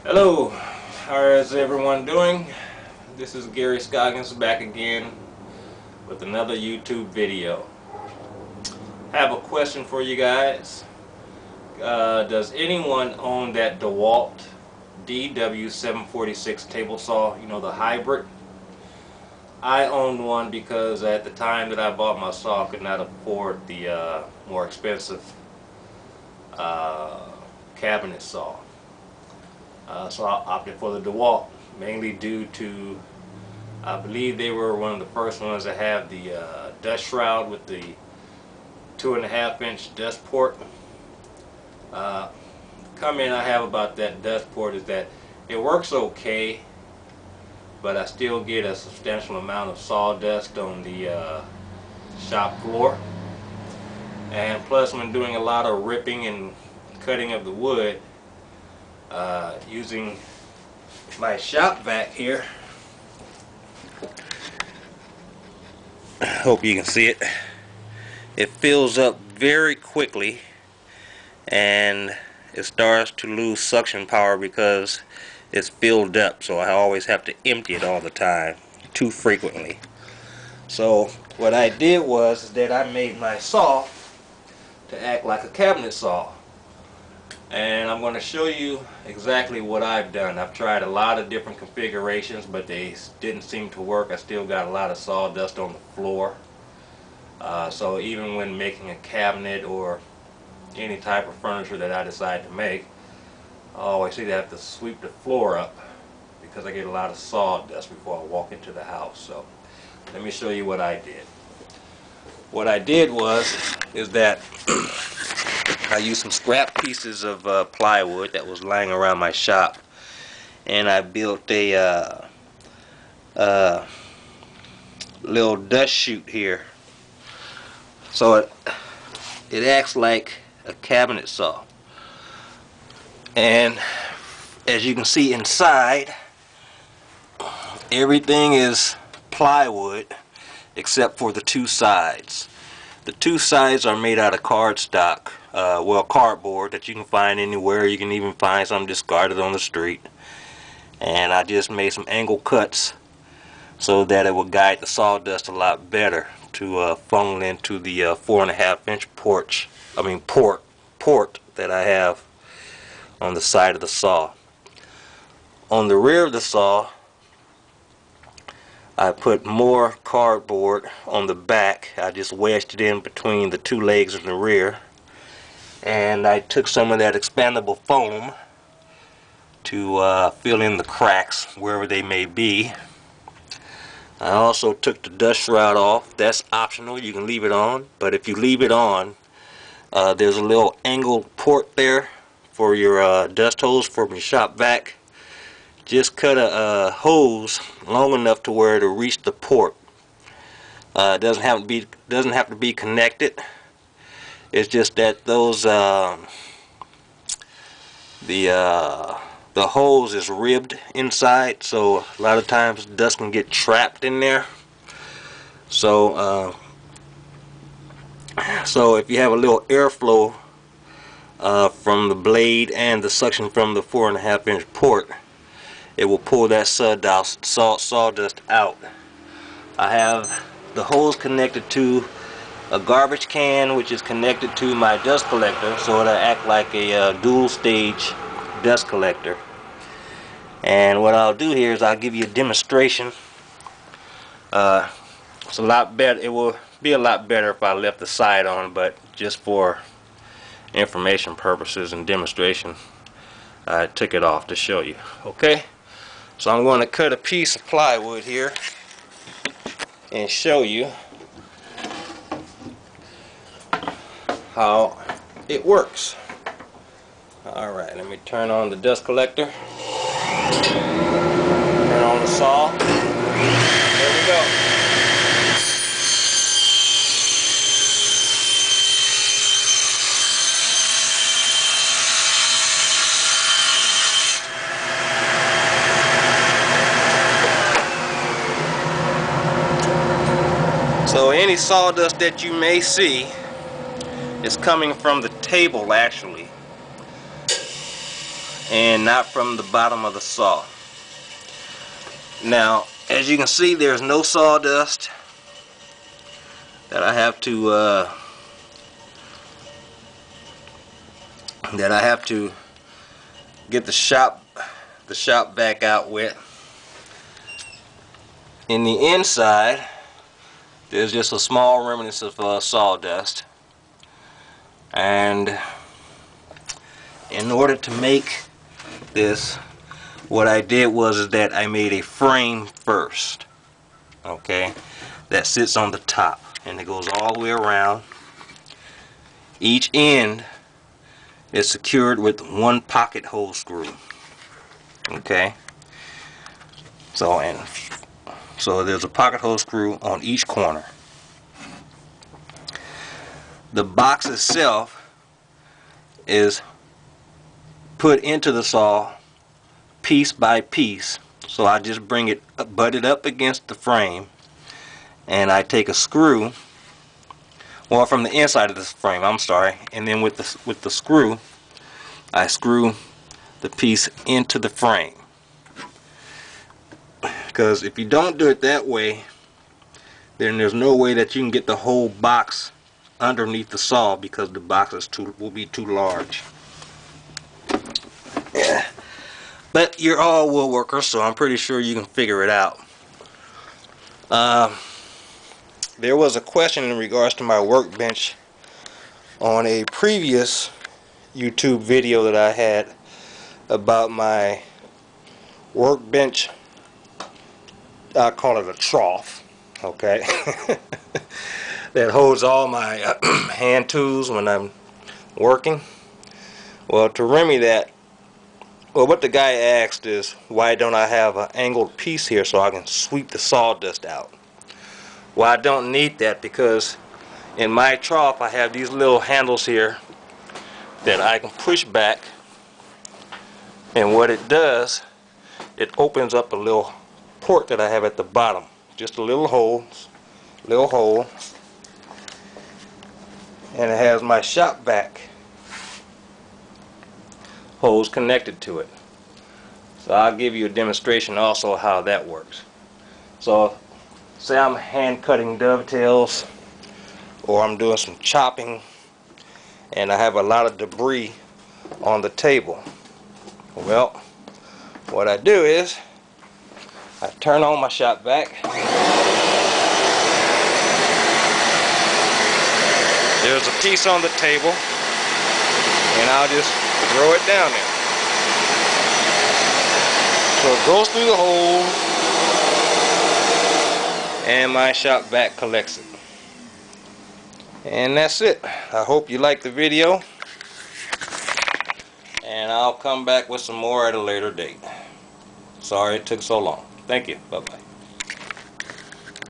Hello, how is everyone doing? This is Gary Scoggins back again with another YouTube video. I have a question for you guys. Does anyone own that DeWalt DW746 table saw, you know, the hybrid? I owned one because at the time that I bought my saw I could not afford the more expensive cabinet saw. So I opted for the DeWalt, mainly due to, I believe they were one of the first ones to have the dust shroud with the 2.5-inch dust port. Comment I have about that dust port is that it works okay, but I still get a substantial amount of sawdust on the shop floor. And plus, when doing a lot of ripping and cutting of the wood, using my shop vac here, hope you can see it, it fills up very quickly and it starts to lose suction power because it's filled up, so I always have to empty it all the time, too frequently. So what I did was that I made my saw to act like a cabinet saw. And I'm going to show you exactly what I've done. I've tried a lot of different configurations, but they didn't seem to work. I still got a lot of sawdust on the floor. So even when making a cabinet or any type of furniture that I decide to make, I always either have to sweep the floor up because I get a lot of sawdust before I walk into the house. So let me show you what I did. What I did is that I used some scrap pieces of plywood that was lying around my shop, and I built a little dust chute here. So it acts like a cabinet saw. And as you can see inside, everything is plywood except for the two sides. The two sides are made out of cardstock, well, cardboard that you can find anywhere. You can even find some discarded on the street. And I just made some angle cuts so that it will guide the sawdust a lot better to funnel into the 4.5-inch port that I have on the side of the saw. On the rear of the saw, I put more cardboard on the back. I just wedged it in between the two legs in the rear, and I took some of that expandable foam to fill in the cracks wherever they may be. I also took the dust shroud off. That's optional, you can leave it on, but if you leave it on, there's a little angled port there for your dust hose from your shop vac. Just cut a hose long enough to where it'll reach the port. It doesn't have to be connected. It's just that those the hose is ribbed inside, so a lot of times dust can get trapped in there. So if you have a little airflow from the blade and the suction from the 4.5-inch port, it will pull that sawdust out. I have the hose connected to a garbage can, which is connected to my dust collector, so it'll act like a dual stage dust collector. And what I'll do here is I'll give you a demonstration. It's a lot better. It will be a lot better if I left the side on, but just for information purposes and demonstration, I took it off to show you. Okay, so I'm going to cut a piece of plywood here and show you how it works. Alright, let me turn on the dust collector, turn on the saw. There we go. So any sawdust that you may see is coming from the table actually. and not from the bottom of the saw. Now, as you can see, there's no sawdust that I have to get the shop vac out with. In the inside, there's just a small remnants of sawdust, and in order to make this, what I did was that I made a frame first, okay, that sits on the top, and it goes all the way around. Each end is secured with one pocket hole screw, okay. So there's a pocket hole screw on each corner. The box itself is put into the saw piece by piece. So I just bring it butted up against the frame, and I take a screw, well, from the inside of this frame, I'm sorry, and then with the screw, I screw the piece into the frame. Because if you don't do it that way, then there's no way that you can get the whole box underneath the saw, because the box will be too large. Yeah. But you're all woodworkers, so I'm pretty sure you can figure it out. There was a question in regards to my workbench on a previous YouTube video that I had about my workbench. I call it a trough, okay, that holds all my hand tools when I'm working. Well, to remedy that, well, what the guy asked is, why don't I have an angled piece here so I can sweep the sawdust out? Well, I don't need that, because in my trough I have these little handles here that I can push back, and what it does, it opens up a little port that I have at the bottom, just a little hole, and it has my shop vac hose connected to it. So I'll give you a demonstration also how that works. So say I'm hand cutting dovetails, or I'm doing some chopping, and I have a lot of debris on the table. Well, what I do is I turn on my shop vac. There's a piece on the table, and I'll just throw it down there. So it goes through the hole, and my shop vac collects it. And that's it. I hope you liked the video, and I'll come back with some more at a later date. Sorry it took so long. Thank you. Bye-bye.